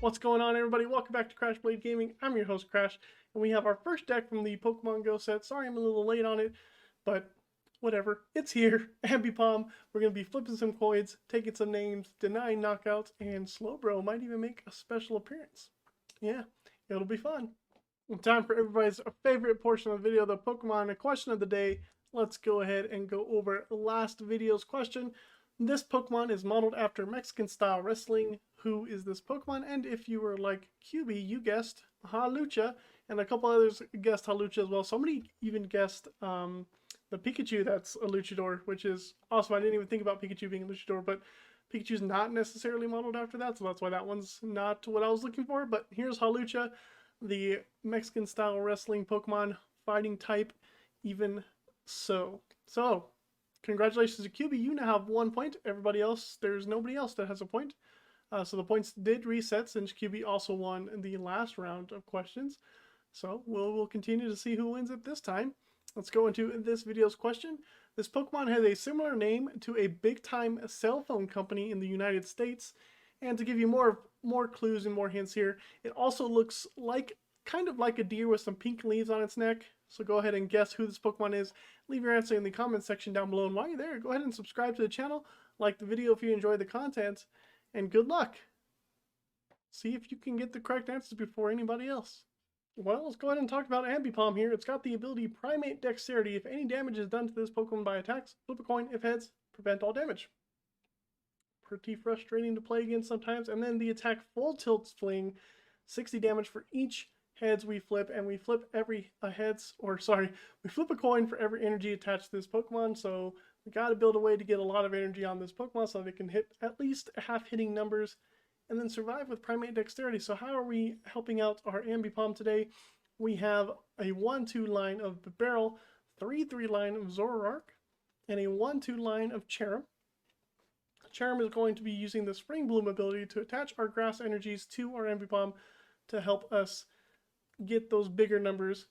What's going on, everybody? Welcome back to Crash Blade Gaming. I'm your host, Crash, and we have our first deck from the Pokemon Go set. Sorry I'm a little late on it, but whatever. It's here. Ambipom. We're going to be flipping some coins, taking some names, denying knockouts, and Slowbro might even make a special appearance. Yeah, it'll be fun. Time for everybody's favorite portion of the video, the Pokemon question of the day. Let's go ahead and go over last video's question. This Pokemon is modeled after Mexican-style wrestling. Who is this Pokemon? And if you were like QB, you guessed Hawlucha, and a couple others guessed Hawlucha as well. Somebody even guessed the Pikachu that's a Luchador, which is awesome. I didn't even think about Pikachu being a Luchador, but Pikachu's not necessarily modeled after that, so that's why that one's not what I was looking for. But here's Hawlucha, the Mexican-style wrestling Pokemon, fighting type, even so. So, congratulations to QB, you now have 1 point. Everybody else, there's nobody else that has a point. So the points did reset since QB also won the last round of questions. So we'll continue to see who wins it this time. Let's go into this video's question. This Pokemon has a similar name to a big-time cell phone company in the United States. And to give you more clues and more hints here, it also looks like kind of like a deer with some pink leaves on its neck. So go ahead and guess who this Pokemon is. Leave your answer in the comments section down below. And while you're there, go ahead and subscribe to the channel, like the video if you enjoy the content, and good luck. See if you can get the correct answers before anybody else. Well, let's go ahead and talk about Ambipom here. It's got the ability Primate Dexterity. If any damage is done to this Pokemon by attacks, flip a coin. If heads, prevent all damage. Pretty frustrating to play against sometimes. And then the attack Full Tilt Fling, 60 damage for each heads we flip, and we flip we flip a coin for every energy attached to this Pokemon. So we got to build a way to get a lot of energy on this Pokemon so they can hit at least half-hitting numbers and then survive with Primate Dexterity. So how are we helping out our Ambipom today? We have a 1-2 line of Bibarel, 3-3 line of Zoroark, and a 1-2 line of Cherrim. Cherrim is going to be using the Spring Bloom ability to attach our grass energies to our Ambipom to help us get those bigger numbers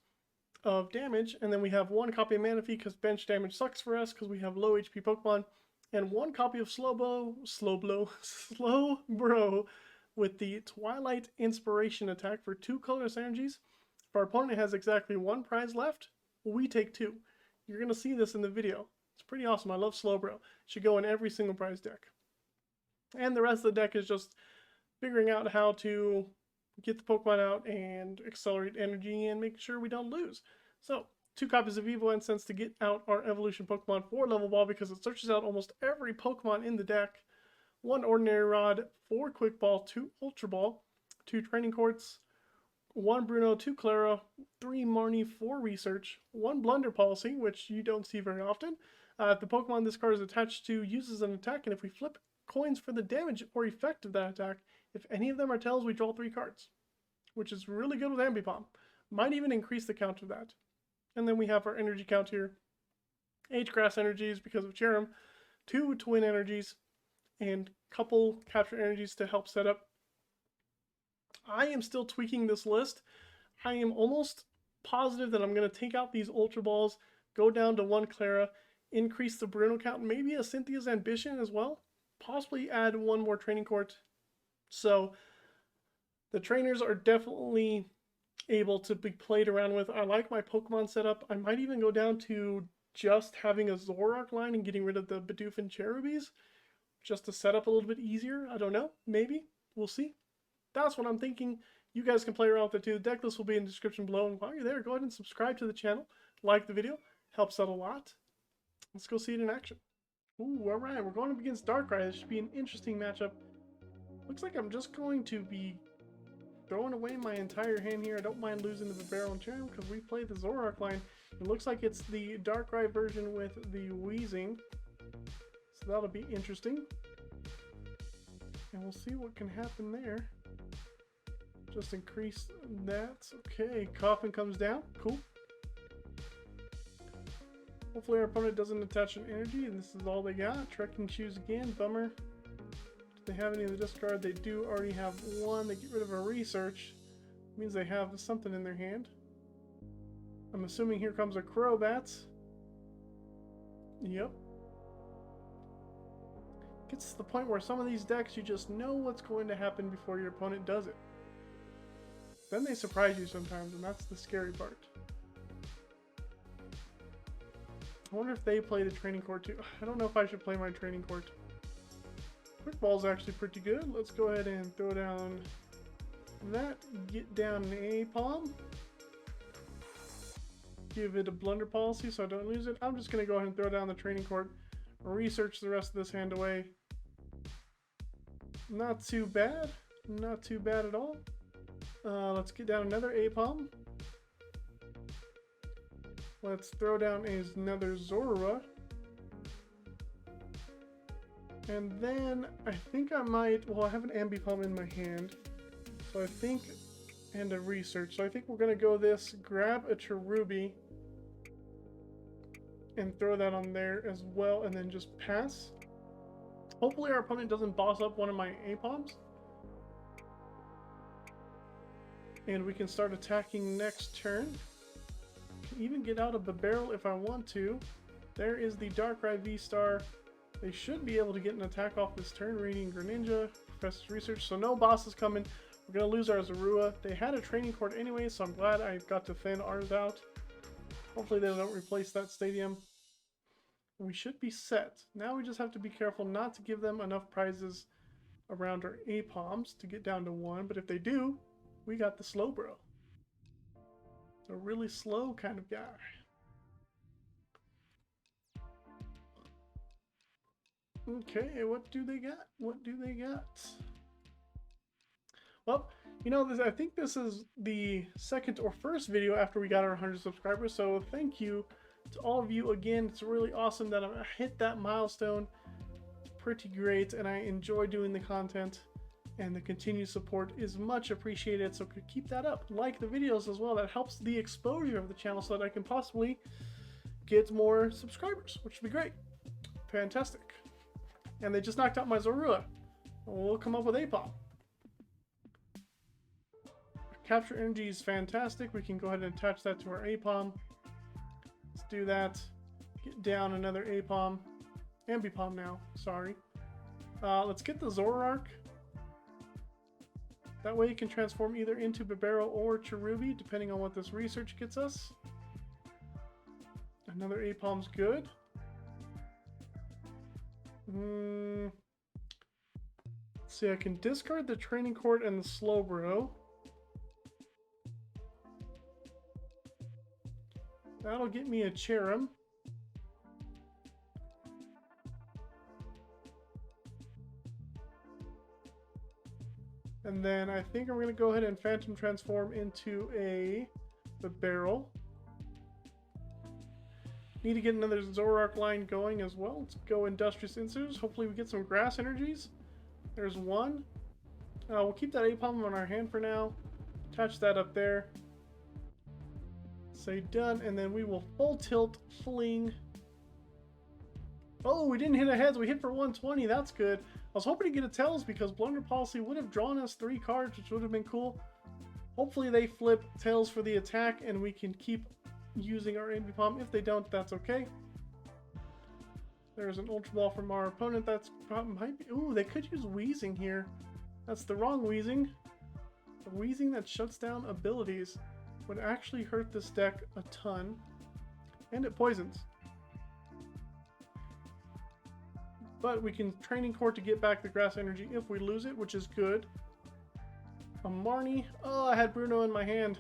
of damage. And then we have 1 copy of Manaphy because bench damage sucks for us because we have low HP Pokemon, and 1 copy of Slowbro with the Twilight Inspiration attack for 2 colorless energies. If our opponent has exactly 1 prize left, we take 2. You're going to see this in the video. It's pretty awesome. I love Slowbro. It should go in every single prize deck. And the rest of the deck is just figuring out how to get the Pokemon out and accelerate energy and make sure we don't lose. So, 2 copies of Evolution Incense to get out our evolution Pokemon for Level Ball because it searches out almost every Pokemon in the deck. 1 Ordinary Rod, 4 Quick Ball, 2 Ultra Ball, 2 Training Courts, 1 Bruno, 2 Klara, 3 Marnie, 4 Research, 1 Blunder Policy, which you don't see very often. If the Pokemon this card is attached to uses an attack, and if we flip coins for the damage or effect of that attack, if any of them are tails, we draw 3 cards, which is really good with Ambipom. Might even increase the count of that. And then we have our energy count here. 8 grass energies because of Cherrim, 2 twin energies, and couple capture energies to help set up. I am still tweaking this list. I am almost positive that I'm going to take out these Ultra Balls, go down to 1 Klara, increase the Bruno count, maybe a Cynthia's Ambition as well. Possibly add 1 more Training Court. So the trainers are definitely able to be played around with. I like my Pokemon setup. I might even go down to just having a Zoroark line and getting rid of the Bidoof and Cherubis just to set up a little bit easier. I don't know. Maybe. We'll see. That's what I'm thinking. You guys can play around with it too. The deck list will be in the description below. And while you're there, go ahead and subscribe to the channel. Like the video. Helps out a lot. Let's go see it in action. Ooh, alright. We're going up against Darkrai. This should be an interesting matchup. Looks like I'm just going to be throwing away my entire hand here. I don't mind losing to the Bibarel and Cherrim because we play the Zoroark line. It looks like it's the Darkrai version with the Weezing. So that'll be interesting. And we'll see what can happen there. Just increase that. Okay, Coffin comes down. Cool. Hopefully our opponent doesn't attach an energy, and this is all they got. Trekking Shoes again. Bummer. They have any of the discard? They do already have 1. They get rid of a Research. Means they have something in their hand. I'm assuming here comes a Crobat. Yep. Gets to the point where some of these decks, you just know what's going to happen before your opponent does it. Then they surprise you sometimes, and that's the scary part. I wonder if they play the Training Court too. I don't know if I should play my Training Court. Quick Ball's actually pretty good. Let's go ahead and throw down that. Get down an Aipom. Give it a Blunder Policy so I don't lose it. I'm just going to go ahead and throw down the Training Court. Research the rest of this hand away. Not too bad. Not too bad at all. Let's get down another Aipom. Let's throw down another Zorua. And then I think I might, well, I have an Ambipom in my hand. So I think, and a Research. So I think we're going to go this, grab a Cherubi, and throw that on there as well, and then just pass. Hopefully our opponent doesn't boss up one of my Aipoms. And we can start attacking next turn. Can even get out of the barrel if I want to. There is the Darkrai V-Star. They should be able to get an attack off this turn. Radiant Greninja, Professor's Research. So no bosses coming. We're going to lose our Zorua. They had a Training Court anyway, so I'm glad I got to thin ours out. Hopefully they don't replace that stadium. We should be set. Now we just have to be careful not to give them enough prizes around our Aipoms to get down to 1. But if they do, we got the Slowbro. A really slow kind of guy. Okay, what do they got? What do they got? Well, you know, I think this is the second or first video after we got our 100 subscribers, so thank you to all of you again. It's really awesome that I hit that milestone. It's pretty great, and I enjoy doing the content, and the continued support is much appreciated, so keep that up. Like the videos as well. That helps the exposure of the channel so that I can possibly get more subscribers, which would be great. Fantastic. And they just knocked out my Zorua. We'll come up with Aipom. Capture energy is fantastic. We can go ahead and attach that to our Aipom. Let's do that. Get down another Aipom. Ambipom now, sorry. Let's get the Zoroark. That way it can transform either into Bibarel or Cherubi, depending on what this research gets us. Another Aipom's good. Let's see, I can discard the Training Court and the Slowbro. That'll get me a Cherrim. And then I think I'm going to go ahead and Phantom Transform into the Barrel. Need to get another Zoroark line going as well. Let's go Industrious Inserts. Hopefully we get some grass energies. There's one. We'll keep that Aipom on our hand for now. Attach that up there. Say done, and then we will full tilt, fling. Oh, we didn't hit a heads. We hit for 120. That's good. I was hoping to get a tails because Blunder Policy would have drawn us 3 cards, which would have been cool. Hopefully they flip tails for the attack and we can keep using our Ambipom. If they don't, that's okay. There's an Ultra Ball from our opponent. That's might be. Ooh, they could use Wheezing here. That's the wrong Wheezing. The Wheezing that shuts down abilities would actually hurt this deck a ton. And it poisons. But we can Training Court to get back the grass energy if we lose it, which is good. A Marnie. Oh, I had Bruno in my hand.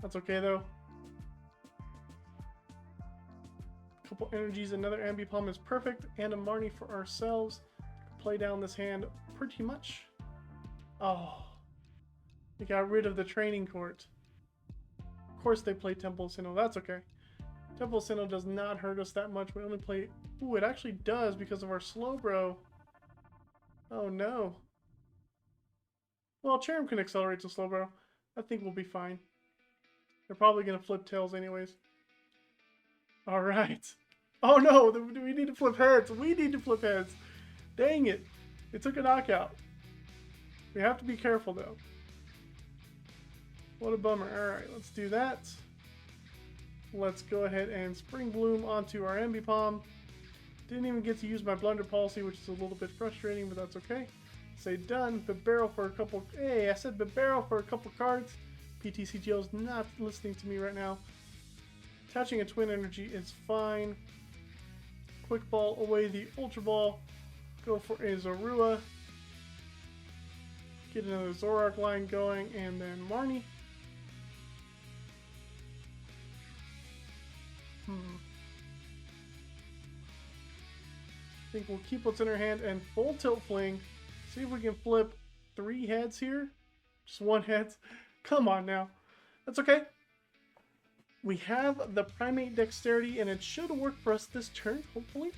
That's okay though. Couple energies, another Ambipom is perfect, and a Marnie for ourselves. Play down this hand pretty much. Oh, we got rid of the Training Court. Of course they play Temple Sinnoh, that's okay. Temple Sinnoh does not hurt us that much. We only play... Ooh, it actually does because of our Slowbro. Oh no. Well, Cherrim can accelerate to Slowbro. I think we'll be fine. They're probably going to flip tails anyways. Alright. Oh no, we need to flip heads. We need to flip heads. Dang it. It took a knockout. We have to be careful though. What a bummer. Alright, let's do that. Let's go ahead and Spring Bloom onto our Ambipom. Didn't even get to use my Blunder Policy, which is a little bit frustrating, but that's okay. Say done. Bibarel for a couple. Hey, I said Bibarel for a couple cards. PTCGO is not listening to me right now. Attaching a Twin Energy is fine. Quick Ball away the Ultra Ball. Go for a Zorua. Get another Zoroark line going, and then Marnie. I think we'll keep what's in our hand and full tilt fling. See if we can flip 3 heads here. Just 1 head. Come on now. That's okay. We have the Primate Dexterity, and it should work for us this turn, hopefully.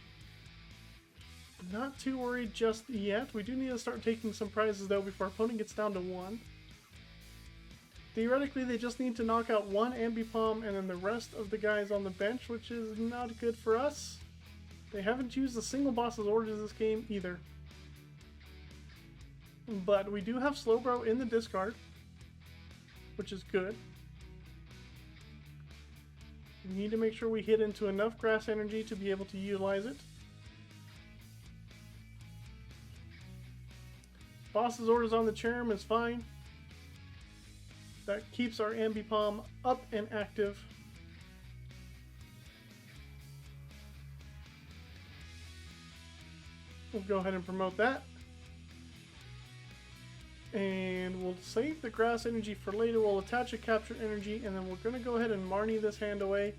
Not too worried just yet. We do need to start taking some prizes, though, before our opponent gets down to 1. Theoretically, they just need to knock out 1 Ambipom and then the rest of the guys on the bench, which is not good for us. They haven't used a single boss's orders this game either. But we do have Slowbro in the discard, which is good. We need to make sure we hit into enough grass energy to be able to utilize it. Boss's orders on the Cherrim is fine. That keeps our Ambipom up and active. We'll go ahead and promote that. And we'll save the grass energy for later. We'll attach a capture energy, and then we're going to go ahead and Marnie this hand away.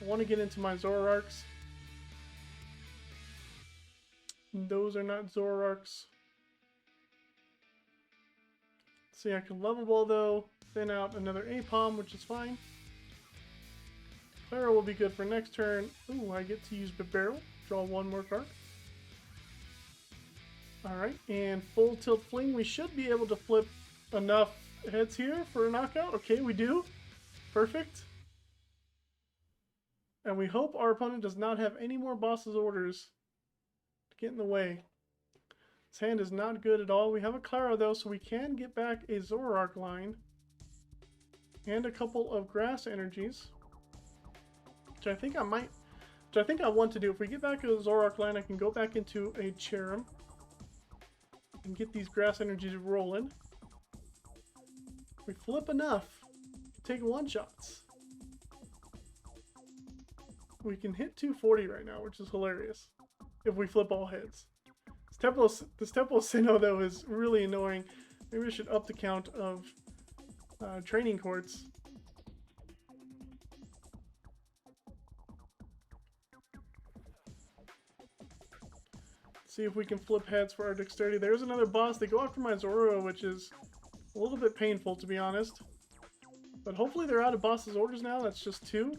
I want to get into my Zoroarks. Those are not Zoroarks. See, I can level ball though, thin out another Aipom, which is fine. Klara will be good for next turn. Ooh, I get to use Bibarel. Draw 1 more card. Alright, and full tilt fling. We should be able to flip enough heads here for a knockout. Okay, we do. Perfect. And we hope our opponent does not have any more boss's orders to get in the way. This hand is not good at all. We have a Klara though, so we can get back a Zoroark line. And a couple of grass energies. Which I think I might... Which I think I want to do. If we get back a Zoroark line, I can go back into a Cherrim. And get these grass energies rolling. If we flip enough, take 1-shots. We can hit 240 right now, which is hilarious. If we flip all heads. This Temple Sinnoh, though, is really annoying. Maybe we should up the count of training courts. See if we can flip heads for our dexterity. There's another boss. They go after my Zorua, which is a little bit painful, to be honest. But hopefully they're out of boss's orders now. That's just 2.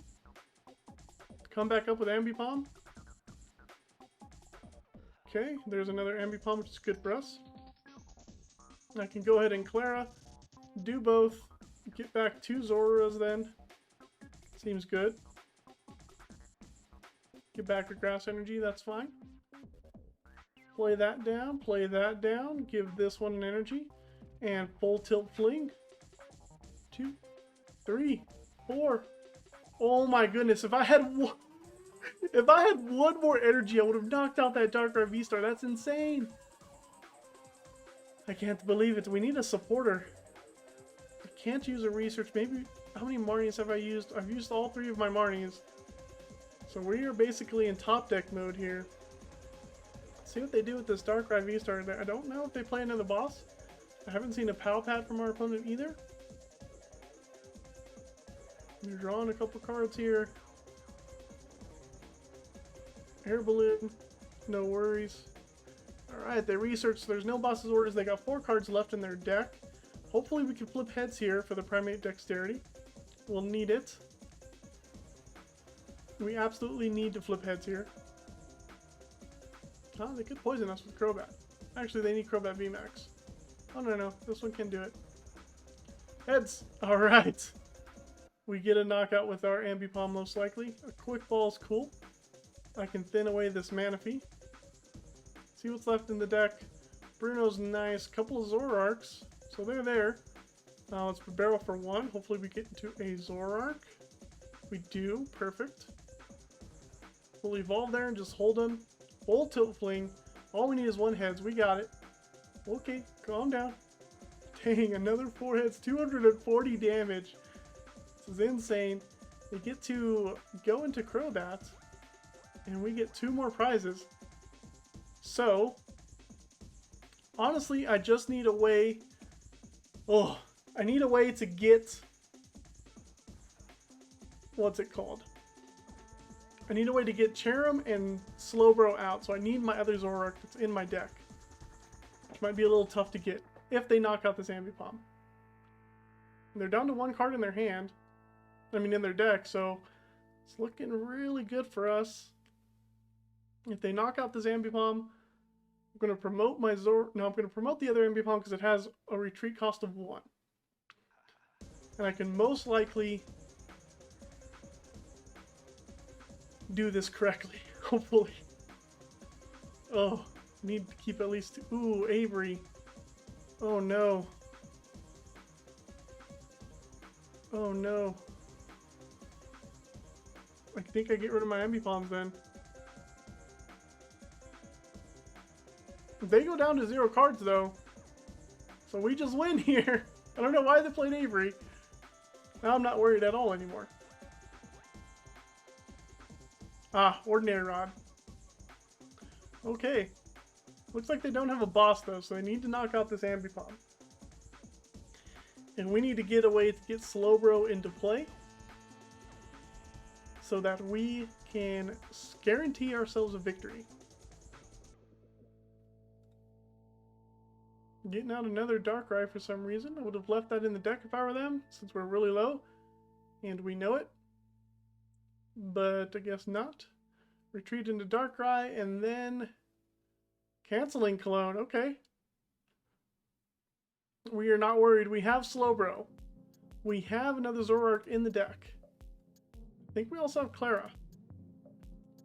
Come back up with Ambipom. Okay, there's another Ambipom, which is good for us. I can go ahead and Klara, do both, get back 2 Zoruas then. Seems good. Get back a grass energy, that's fine. Play that down, give this one an energy, and full tilt fling. 2, 3, 4. Oh my goodness, if I had one more energy, I would have knocked out that Darkrai V-Star. That's insane. I can't believe it. We need a supporter. I can't use a research. Maybe, how many Marnies have I used? I've used all 3 of my Marnies. So we are basically in top deck mode here. See what they do with this Darkrai V-Star. I don't know if they play another boss. I haven't seen a POW pad from our opponent either. They're drawing a couple cards here. Air balloon, no worries. Alright, they researched. There's no boss's orders. They got 4 cards left in their deck. Hopefully we can flip heads here for the Primate Dexterity. We'll need it. We absolutely need to flip heads here. Oh, they could poison us with Crobat. Actually, they need Crobat VMAX. Oh, no, this one can do it. Heads! Alright. We get a knockout with our Ambipom most likely. A quick ball is cool. I can thin away this Manaphy. See what's left in the deck. Bruno's nice. Couple of Zoroarks. So they're there. Now let's Bibarel for 1. Hopefully we get into a Zoroark. We do. Perfect. We'll evolve there and just hold them. Full tilt fling. All we need is 1 heads. We got it. Okay, calm down. Dang, another 4 heads. 240 damage. This is insane. We get to go into Crobat. And we get 2 more prizes. So, honestly, I just need a way. Oh, I need a way to get. What's it called? I need a way to get Cherrim and Slowbro out, so I need my other Zoroark that's in my deck. Which might be a little tough to get if they knock out this Ambipom. And they're down to 1 card in their hand. I mean, in their deck, so it's looking really good for us. If they knock out this Ambipom, I'm going to promote my I'm going to promote the other Ambipom because it has a retreat cost of 1. And I can most likely do this correctly, hopefully. Oh, need to keep at least. Ooh, Avery. Oh no. Oh no. I think I get rid of my Ambipoms then. They go down to 0 cards though. So we just win here. I don't know why they played Avery. Now I'm not worried at all anymore. Ah, Ordinary Rod. Okay. Looks like they don't have a boss though, so they need to knock out this Ambipom. And we need to get a way to get Slowbro into play so that we can guarantee ourselves a victory. Getting out another Darkrai for some reason. I would have left that in the deck if I were them, since we're really low. And we know it. But I guess not. Retreat into Darkrai and then canceling Cologne. Okay. We are not worried. We have Slowbro. We have another Zoroark in the deck. I think we also have Klara.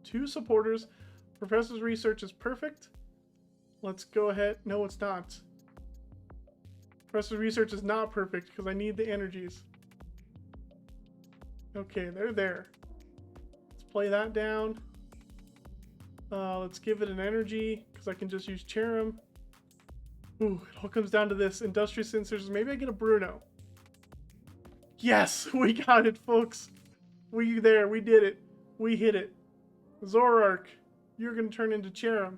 2 supporters. Professor's research is perfect. Let's go ahead. No, it's not. Professor's research is not perfect because I need the energies. Okay, they're there. Let's play that down. Let's give it an energy because I can just use Cherrim. Ooh, it all comes down to this. Industrious Sensors. Maybe I get a Bruno. Yes, we got it, folks. We did it. We hit it. Zoroark, you're going to turn into Cherrim.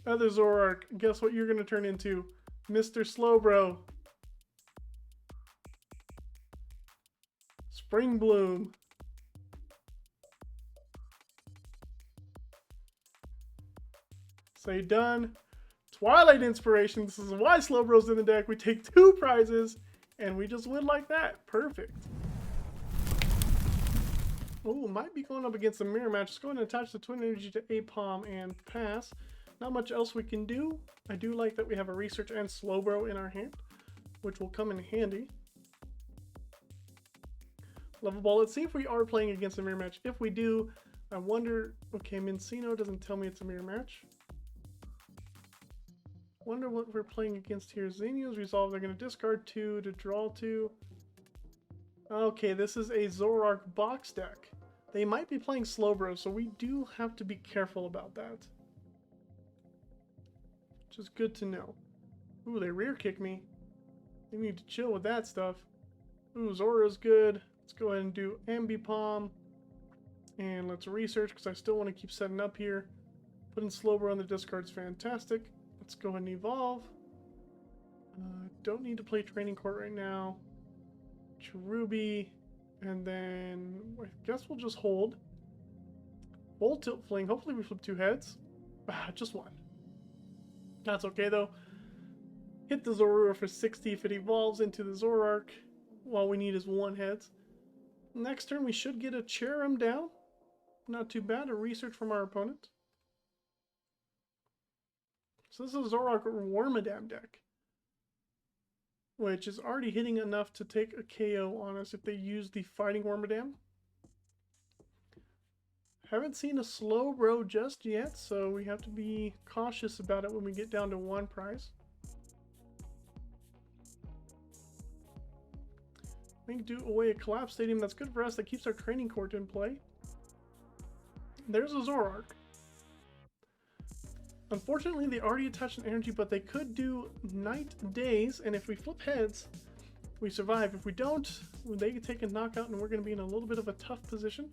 Other Zoroark, guess what you're going to turn into? Mr. Slowbro. Spring Bloom. Say done. Twilight Inspiration. This is why Slowbro's in the deck. We take 2 prizes and we just win like that. Perfect. Oh, might be going up against a mirror match. Just go ahead and attach the Twin Energy to Aipom and pass. Not much else we can do. I do like that we have a Research and Slowbro in our hand, which will come in handy. Level Ball. Let's see if we are playing against a mirror match. If we do, I wonder. Okay, Mincino doesn't tell me it's a mirror match. Wonder what we're playing against here. Zinio's Resolve. They're going to discard 2 to draw 2. Okay, this is a Zoroark box deck. They might be playing Slowbro, so we do have to be careful about that. Which is good to know. Ooh, they rear kick me. They need to chill with that stuff. Ooh, Zora's good. Let's go ahead and do Ambipom. And let's research because I still want to keep setting up here. Putting Slowbro on the discard is fantastic. Let's go ahead and evolve. Don't need to play Training Court right now. Cherubi. And then I guess we'll just hold. Bold Tilt Fling. Hopefully we flip 2 heads. Just 1. That's okay though. Hit the Zorua for 60 if it evolves into the Zoroark. All we need is 1 heads. Next turn we should get a Cherrim down. Not too bad. A research from our opponent. So this is a Zoroark Wormadam deck, which is already hitting enough to take a KO on us if they use the Fighting Wormadam. Haven't seen a Slowbro just yet, so we have to be cautious about it when we get down to 1 prize. We can do away a collapse stadium. That's good for us. That keeps our training court in play. There's a Zoroark. Unfortunately, they already attached an energy, but they could do night days, and if we flip heads, we survive. If we don't, they can take a knockout, and we're going to be in a little bit of a tough position.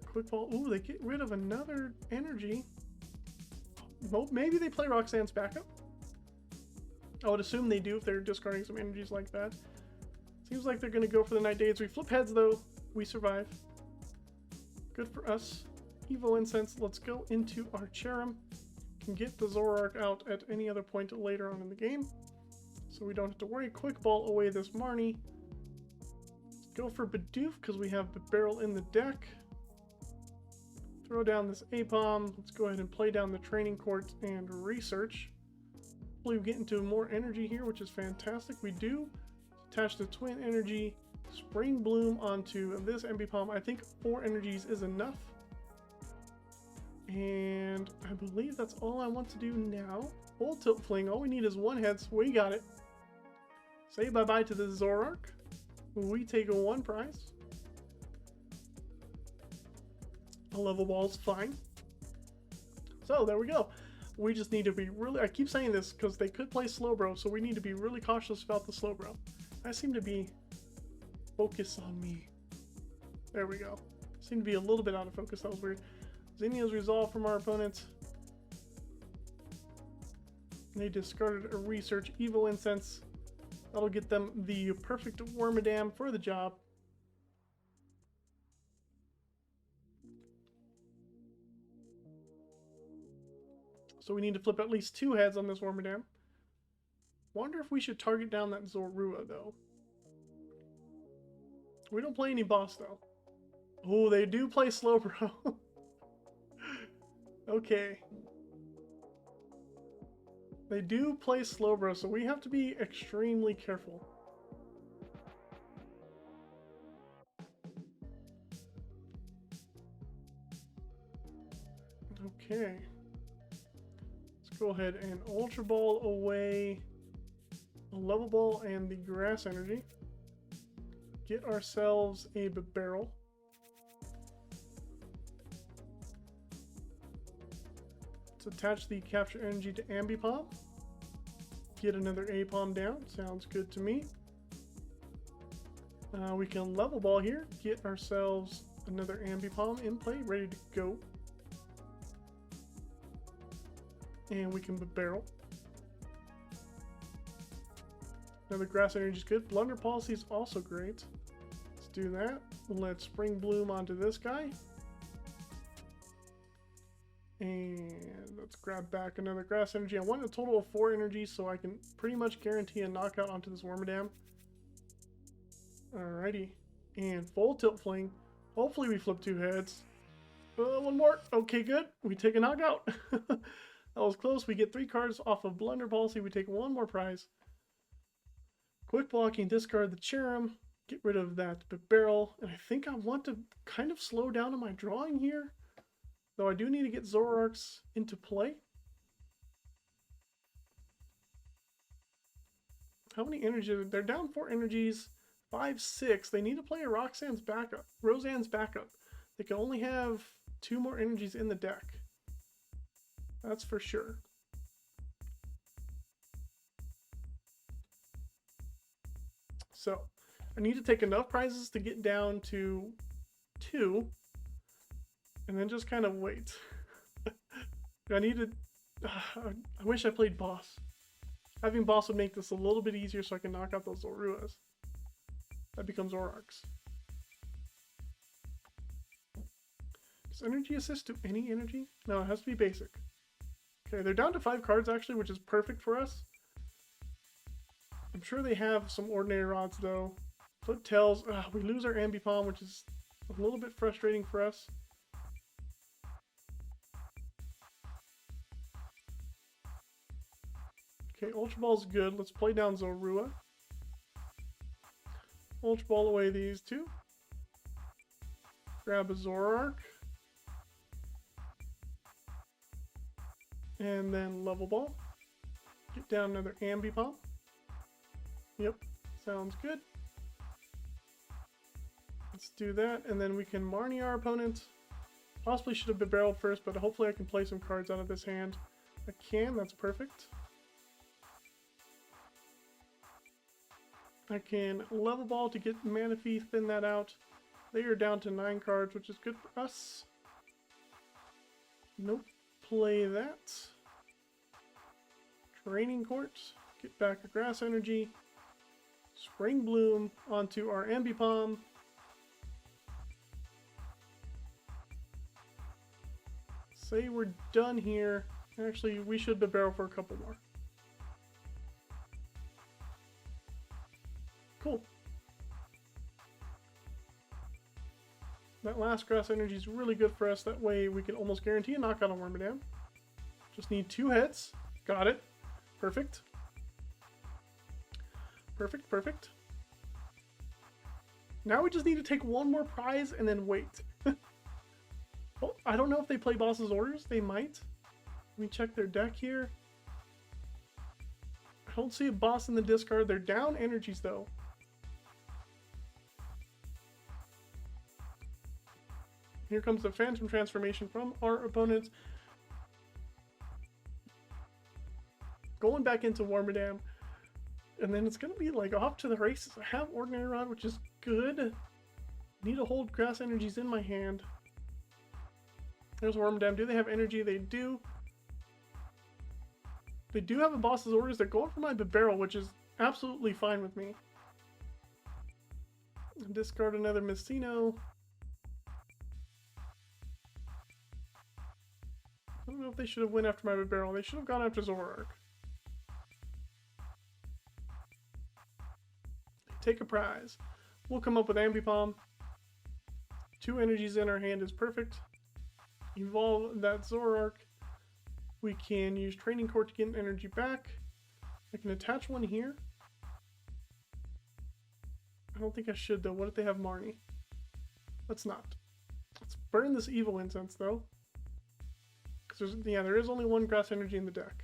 Quick ball. Ooh, they get rid of another energy. Well, maybe they play Roxanne's backup. I would assume they do if they're discarding some energies like that. Seems like they're going to go for the night days. We flip heads, though. We survive. Good for us. Evo Incense. Let's go into our Cherrim. Can get the Zoroark out at any other point later on in the game, so we don't have to worry. Quick ball away this Marnie. Let's go for Bidoof because we have Bibarel in the deck. Throw down this Aipom. Let's go ahead and play down the training court and research. Hopefully we get into more energy here, which is fantastic. We do. Attach the twin energy. Spring Bloom onto this Ambipom. I think 4 energies is enough. And I believe that's all I want to do now. Full Tilt Fling. All we need is 1 head, so we got it. Say bye-bye to the Zoroark. We take a 1 prize. A level ball's fine. So there we go. We just need to be really... I keep saying this because they could play Slowbro, so we need to be really cautious about the Slowbro. I seem to be... Focus on me. There we go. Seem to be a little bit out of focus. That was weird. Zinnia's resolved from our opponents. They discarded a research Evo Incense. That'll get them the perfect Wormadam for the job. So we need to flip at least 2 heads on this Wormadam. Wonder if we should target down that Zorua, though. We don't play any boss, though. Oh, they do play Slowbro. Okay. They do play Slowbro, so we have to be extremely careful. Okay. Let's go ahead and Ultra Ball away a Level Ball and the Grass Energy. Get ourselves a Bibarel. Let's attach the Capture Energy to Ambipom. Get another Aipom down. Sounds good to me. We can Level Ball here. Get ourselves another Ambipom in play, ready to go. And we can Bibarel. Another Grass Energy is good. Blunder Policy is also great. Let's do that. Let's Spring Bloom onto this guy. And let's grab back another Grass Energy. I want a total of 4 energies so I can pretty much guarantee a knockout onto this Wormadam. Alrighty. And Full Tilt Fling. Hopefully we flip 2 heads. 1 more. Okay, good. We take a knockout. That was close. We get 3 cards off of Blunder Policy. We take 1 more prize. Quick blocking, discard the Cherrim. Get rid of that Bibarel. And I think I want to kind of slow down on my drawing here. Though I do need to get Zoroarks into play. How many energies? They're down 4 energies. 5, 6. They need to play a Roxanne's backup. Roseanne's backup. They can only have 2 more energies in the deck. That's for sure. So, I need to take enough prizes to get down to 2. And then just kind of wait. I need to... I wish I played boss. Having boss would make this a little bit easier so I can knock out those Zoruas. That becomes Zoroarks. Does energy assist to any energy? No, it has to be basic. Okay, they're down to 5 cards actually, which is perfect for us. I'm sure they have some ordinary rods though. Flip Tails, we lose our Ambipom, which is a little bit frustrating for us. Okay, Ultra Ball's good. Let's play down Zorua. Ultra Ball away these 2. Grab a Zoroark. And then Level Ball. Get down another Ambipom. Yep, sounds good. Let's do that, and then we can Marnie our opponent. Possibly should have Bibarel first, but hopefully I can play some cards out of this hand. I can, that's perfect. I can Level Ball to get Manaphy, thin that out. They are down to 9 cards, which is good for us. Nope, play that. Training Court, get back a Grass Energy. Spring Bloom onto our Ambipom. Say we're done here. Actually, we should Bibarel for a couple more. Cool. That last Grass Energy is really good for us. That way we can almost guarantee a knockout on Wormadam. Just need 2 hits. Got it. Perfect. Perfect, perfect. Now we just need to take one more prize and then wait. Oh, I don't know if they play Boss's Orders. They might. Let me check their deck here. I don't see a boss in the discard. They're down energies though. Here comes the Phantom Transformation from our opponent. Going back into Wormadam. And then it's going to be like off to the races. I have Ordinary Rod, which is good. Need to hold Grass Energies in my hand. There's Wormadam. Do they have energy? They do. They do have a Boss's Orders. They're going for my Bibarel, which is absolutely fine with me. Discard another Messino. I don't know if they should have went after my Bibarel. They should have gone after Zoroark. Take a prize. We'll come up with Ambipom. 2 energies in our hand is perfect. Evolve that Zoroark. We can use Training Court to get an energy back. I can attach one here. I don't think I should though. What if they have Marnie? Let's not. Let's burn this Evil Incense though. Because there is only 1 Grass Energy in the deck.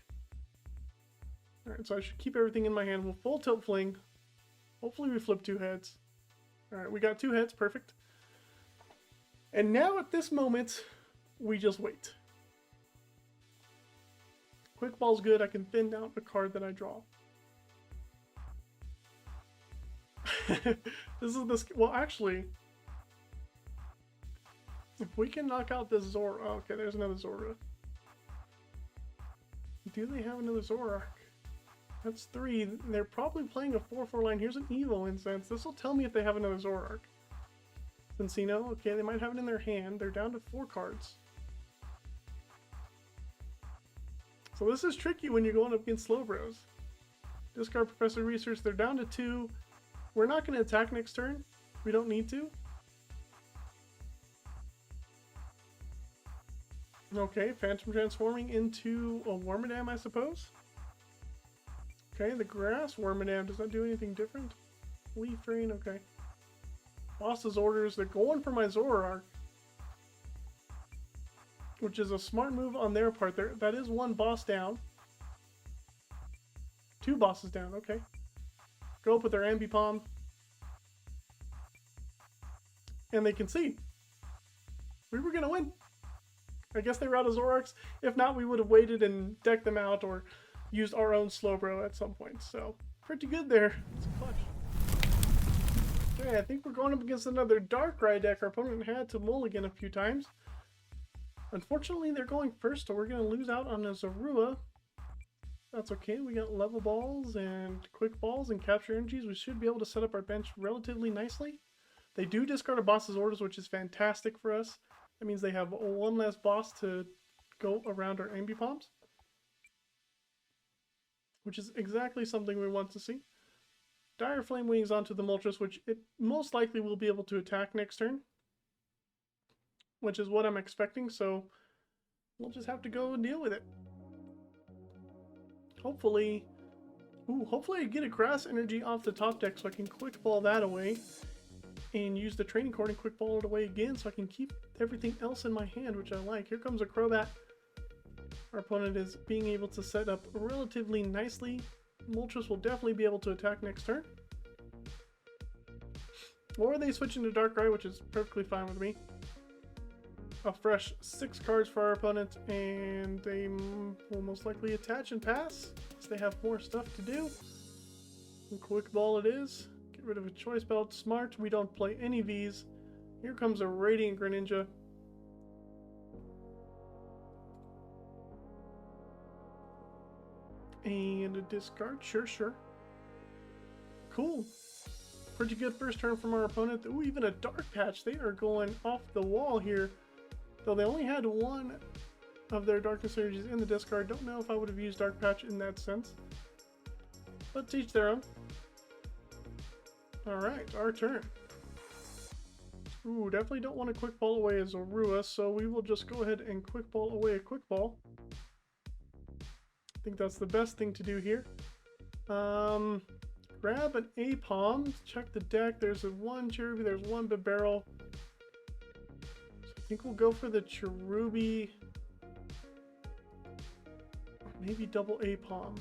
Alright, so I should keep everything in my hand. We'll full tilt fling. Hopefully we flip 2 heads. Alright, we got 2 heads, perfect. And now at this moment, we just wait. Quick Ball's good, I can thin out the card that I draw. Well actually, if we can knock out this Zorua, oh, okay, there's another Zorua. Do they have another Zoroark? That's 3. They're probably playing a 4/4 line. Here's an Evo Incense. This will tell me if they have another Zoroark. Cincino, okay, they might have it in their hand. They're down to 4 cards. So this is tricky when you're going up against Slowbros. Discard Professor Research. They're down to 2. We're not going to attack next turn. We don't need to. Okay, Phantom transforming into a Wormadam, I suppose. Okay, the Grass Wormadam does not do anything different. Leaf Rain, okay. Boss's Orders, they're going for my Zoroark. Which is a smart move on their part. That is 1 boss down. 2 bosses down, okay. Go up with their Ambipom. And they can see. We were going to win. I guess they were out of Zoroarks. If not, we would have waited and decked them out or used our own Slowbro at some point. So, pretty good there. It's a clutch. Okay, I think we're going up against another Darkrai deck. Our opponent had to mulligan a few times. Unfortunately, they're going first, so we're going to lose out on a Zorua. That's okay. We got Level Balls and Quick Balls and Capture Energies. We should be able to set up our bench relatively nicely. They do discard a Boss's Orders, which is fantastic for us. That means they have 1 less boss to go around our Ambipoms, which is exactly something we want to see. Dire Flame Wings onto the Moltres, which it most likely will be able to attack next turn, which is what I'm expecting, so we'll just have to go and deal with it. Hopefully, hopefully I get a Grass Energy off the top deck so I can Quick Ball that away and use the Training Court and Quick Ball it away again so I can keep everything else in my hand, which I like. Here comes a Crobat. Our opponent is being able to set up relatively nicely. Moltres will definitely be able to attack next turn. Or they switch into Darkrai, which is perfectly fine with me. A fresh 6 cards for our opponent, and they will most likely attach and pass, because they have more stuff to do. And quick ball it is. Get rid of a choice belt. Smart. We don't play any Vs. Here comes a Radiant Greninja. And a discard. Sure. Cool. Pretty good first turn from our opponent. Ooh, even a Dark Patch. They are going off the wall here. Though they only had one of their Darkness energies in the discard. Don't know if I would have used Dark Patch in that sense. But to each their own. Alright, our turn. Ooh, definitely don't want to quick ball away a Zorua, so we will just go ahead and quick ball away a quick ball. I think that's the best thing to do here. Grab an Aipom, check the deck. There's one Cherubi, there's one Bibarel. So I think we'll go for the Cherubi. Or maybe double Aipom.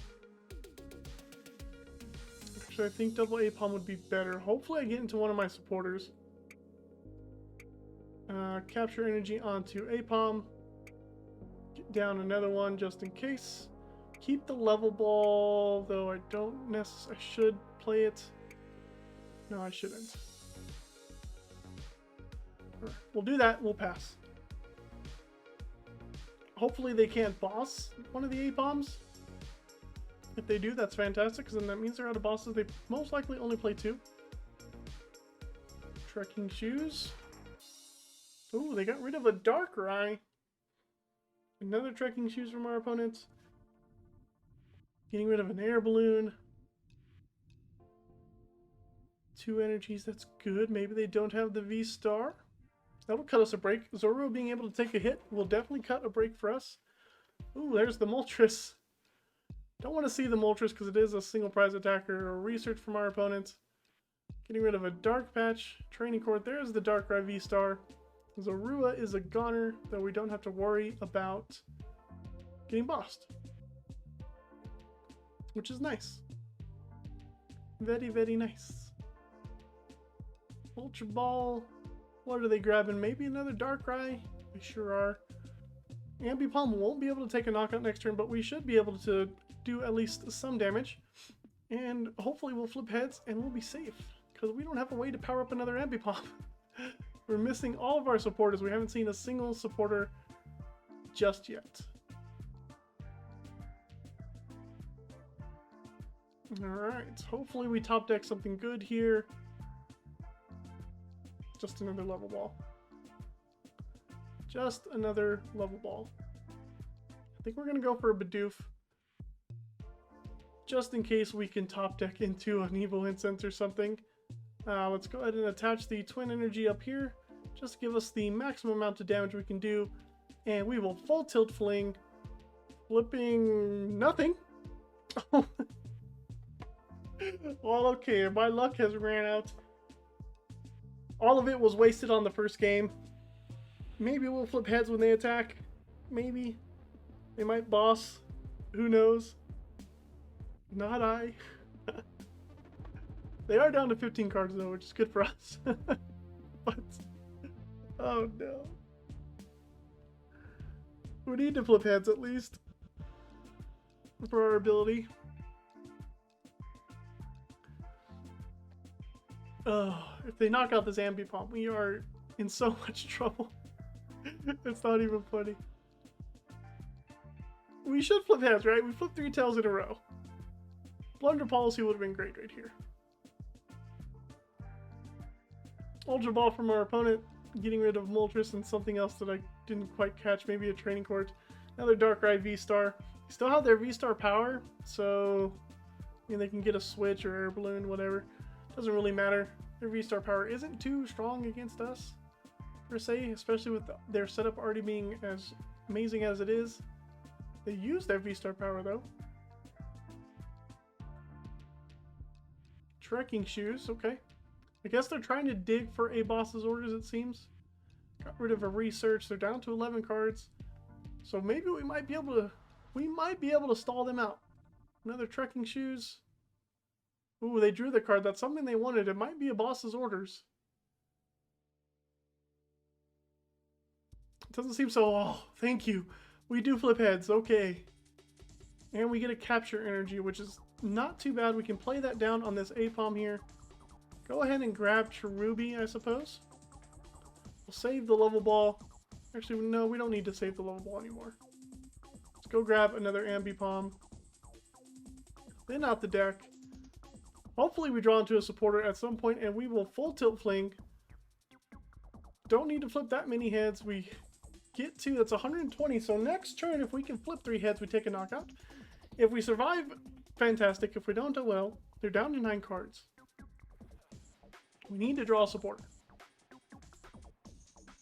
Actually, I think double Aipom would be better. Hopefully I get into one of my supporters. Capture energy onto Aipom. Get down another one just in case. Keep the level ball, though I don't necessarily. I should play it. No, I shouldn't. Right, we'll do that. We'll pass. Hopefully they can't boss one of the Aipoms. If they do, that's fantastic, because then that means they're out of bosses. They most likely only play 2. Trekking Shoes. Ooh, they got rid of a Darkrai. Another Trekking Shoes from our opponents. Getting rid of an Air Balloon. 2 energies, that's good. Maybe they don't have the V-Star. That'll cut us a break. Zorua being able to take a hit will definitely cut a break for us. Ooh, there's the Moltres. Don't want to see the Moltres because it is a single prize attacker. Or research from our opponent. Getting rid of a Dark Patch. Training Court, there's the Darkrai V-Star. Zorua is a goner, though we don't have to worry about getting bossed. Which is nice. Very, very nice. Ultra Ball. What are they grabbing? Maybe another Darkrai? We sure are. Ambipom won't be able to take a knockout next turn, but we should be able to do at least some damage. And hopefully we'll flip heads and we'll be safe. Because we don't have a way to power up another Ambipom. We're missing all of our supporters. We haven't seen a single supporter just yet. Alright, hopefully we top deck something good here. Just another level ball. Just another level ball. I think we're going to go for a Bidoof. Just in case we can top deck into an Evolution Incense or something. Let's go ahead and attach the Twin Energy up here. Just to give us the maximum amount of damage we can do. And we will full tilt fling. Flipping nothing. Well, okay, my luck has ran out. All of it was wasted on the first game. Maybe we'll flip heads when they attack. Maybe. They might boss. Who knows? Not I. They are down to 15 cards though, which is good for us. But, oh no. We need to flip heads at least. For our ability. Oh, if they knock out this Ambipom, we are in so much trouble. It's not even funny. We should flip heads, right? We flipped 3 tails in a row. Blunder Policy would have been great right here. Ultra Ball from our opponent, getting rid of Moltres and something else that I didn't quite catch. Maybe a Training Court. Another Darkrai V-Star. They still have their V-Star power, so I mean, they can get a Switch or Air Balloon, whatever. Doesn't really matter. Their V-Star power isn't too strong against us, per se, especially with their setup already being as amazing as it is. They use their V-Star power, though. Trekking Shoes, okay. I guess they're trying to dig for a boss's orders, it seems. Got rid of a research. They're down to 11 cards. So maybe we might be able to stall them out. Another Trekking Shoes. Ooh, they drew the card. That's something they wanted. It might be a boss's orders. Doesn't seem so. Oh, thank you. We do flip heads. Okay. And we get a capture energy, which is not too bad. We can play that down on this Aipom here. Go ahead and grab Cherubi, I suppose. We'll save the level ball. Actually, no, we don't need to save the level ball anymore. Let's go grab another Ambipom. Then out the deck. Hopefully we draw into a supporter at some point and we will full tilt fling. Don't need to flip that many heads. We get to, that's 120. So next turn, if we can flip 3 heads, we take a knockout. If we survive, fantastic. If we don't, oh well. They're down to 9 cards. We need to draw a supporter.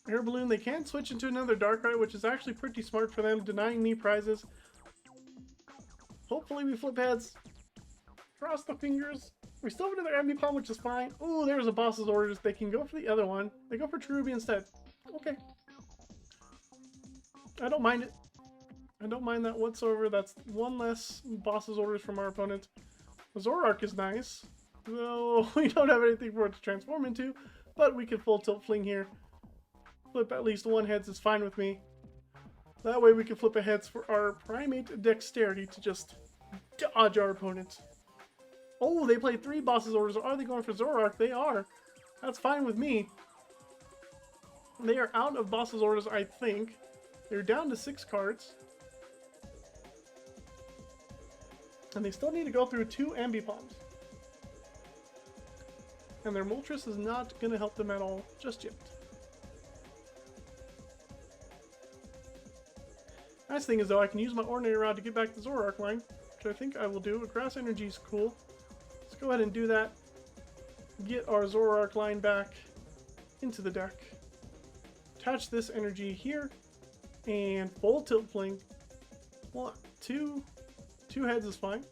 Air Balloon, they can switch into another Darkrai, which is actually pretty smart for them, denying me prizes. Hopefully we flip heads. Cross the fingers. We still have another Ambipom, which is fine. Ooh, there's a boss's orders. They can go for the other one. They go for Cherubi instead. Okay. I don't mind it. I don't mind that whatsoever. That's one less boss's orders from our opponent. Zoroark is nice. Though we don't have anything for it to transform into. But we can full tilt fling here. Flip at least 1 heads is fine with me. That way we can flip a heads for our primate dexterity to just dodge our opponent. Oh, they play 3 boss's orders. Are they going for Zoroark? They are. That's fine with me. They are out of boss's orders, I think. They're down to 6 cards. And they still need to go through 2 Ambipoms. And their Moltres is not going to help them at all just yet. Nice thing is though, I can use my Ordinary Rod to get back the Zoroark line, which I think I will do. A Grass Energy is cool. Let's go ahead and do that. Get our Zoroark line back into the deck. Attach this energy here, and full tilt fling. 1, 2 heads is fine.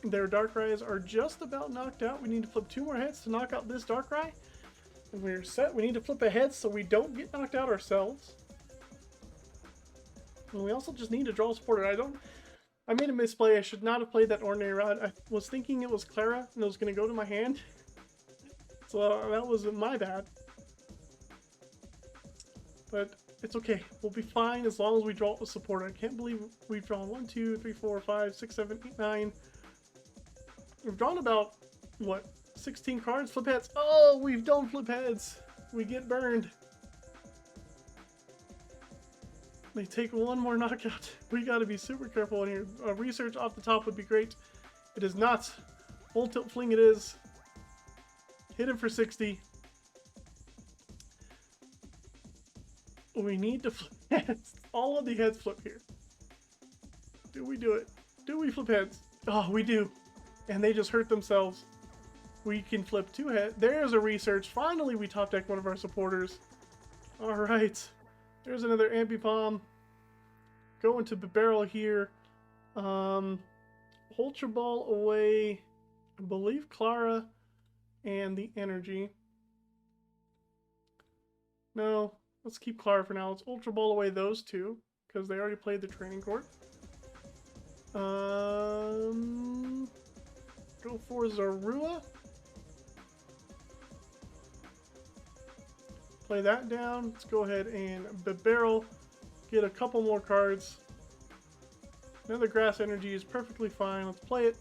Their Darkrai's are just about knocked out. We need to flip 2 more heads to knock out this Darkrai. And we're set. We need to flip a head so we don't get knocked out ourselves. And we also just need to draw a supporter. I made a misplay. I should not have played that Ordinary Rod. I was thinking it was Klara and it was going to go to my hand. So that was my bad. But it's okay. We'll be fine as long as we draw a supporter. I can't believe we've drawn 1, 2, 3, 4, 5, 6, 7, 8, 9. We've drawn about, what, 16 cards? Flip heads. Oh, we don't flip heads. We get burned. They take 1 more knockout. We gotta be super careful in here. Research off the top would be great. It is not. Full tilt fling it is. Hit him for 60. We need to flip heads. All of the heads flip here. Do we do it? Do we flip heads? Oh, we do. And they just hurt themselves. We can flip 2 heads. There's a research. Finally, we top deck one of our supporters. Alright. There's another Ambipom. Going to Bibarel here. Ultra Ball away. I believe Klara and the energy. No, let's keep Klara for now. Let's Ultra Ball away those 2. Because they already played the Training Court. Go for Zorua. Play that down. Let's go ahead and Bibarel. Get a couple more cards. Another Grass Energy is perfectly fine. Let's play it.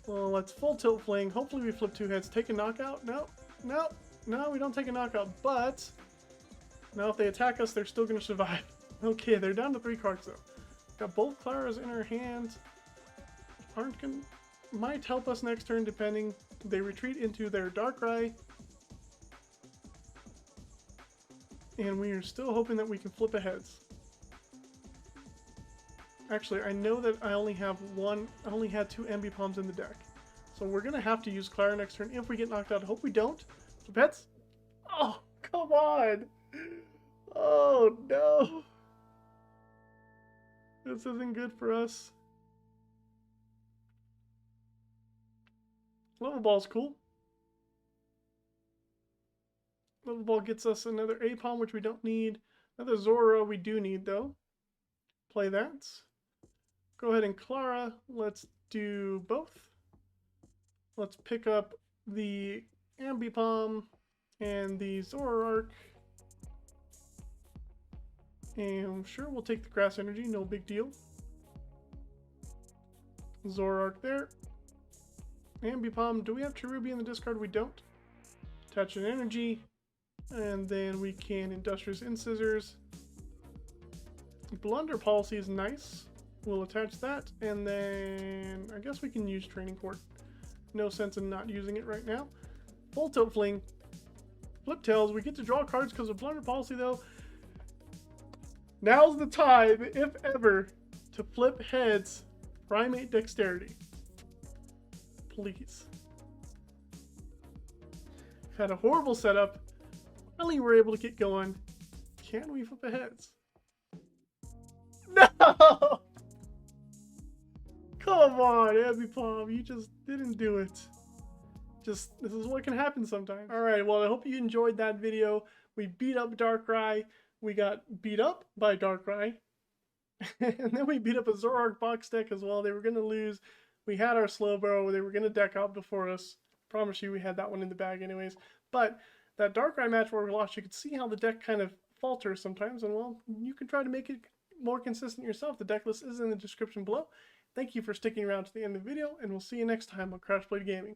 Well, let's full tilt fling. Hopefully we flip 2 heads. Take a knockout? No. No. No, we don't take a knockout. But now if they attack us, they're still going to survive. Okay, they're down to 3 cards though. Got both Klaras in our hand. Might help us next turn depending. They retreat into their Darkrai. And we are still hoping that we can flip a heads. Actually, I know that I only had 2 Ambipoms in the deck. So we're going to have to use Klara next turn if we get knocked out. I hope we don't. Flip heads? Oh, come on! Oh, no! This isn't good for us. Level Ball's cool. Level Ball gets us another Aipom, which we don't need. Another Zorua we do need, though. Play that. Go ahead and Klara. Let's do both. Let's pick up the Ambipom and the Zoroark. And sure, we'll take the Grass Energy, no big deal. Zoroark there. Ambipom, do we have Cherubi in the discard? We don't. Attach an energy. And then we can Industrious Incisors. Blunder Policy is nice. We'll attach that. And then I guess we can use Training Court. No sense in not using it right now. Full Tilt Fling. Flip Tails. We get to draw cards because of Blunder Policy though. Now's the time, if ever, to flip heads. Primate Dexterity. Please. Had a horrible setup. Finally we're able to get going. Can we flip the heads? No! Come on, Ambipom, you just didn't do it. This is what can happen sometimes. Alright, well I hope you enjoyed that video. We beat up Darkrai. We got beat up by Darkrai. And then we beat up a Zoroark box deck as well. They were going to lose. We had our Slowbro. They were going to deck out before us. Promise you we had that one in the bag anyways. But that Darkrai match where we lost, you could see how the deck kind of falters sometimes. And well, you can try to make it more consistent yourself. The deck list is in the description below. Thank you for sticking around to the end of the video. And we'll see you next time on Crash Blade Gaming.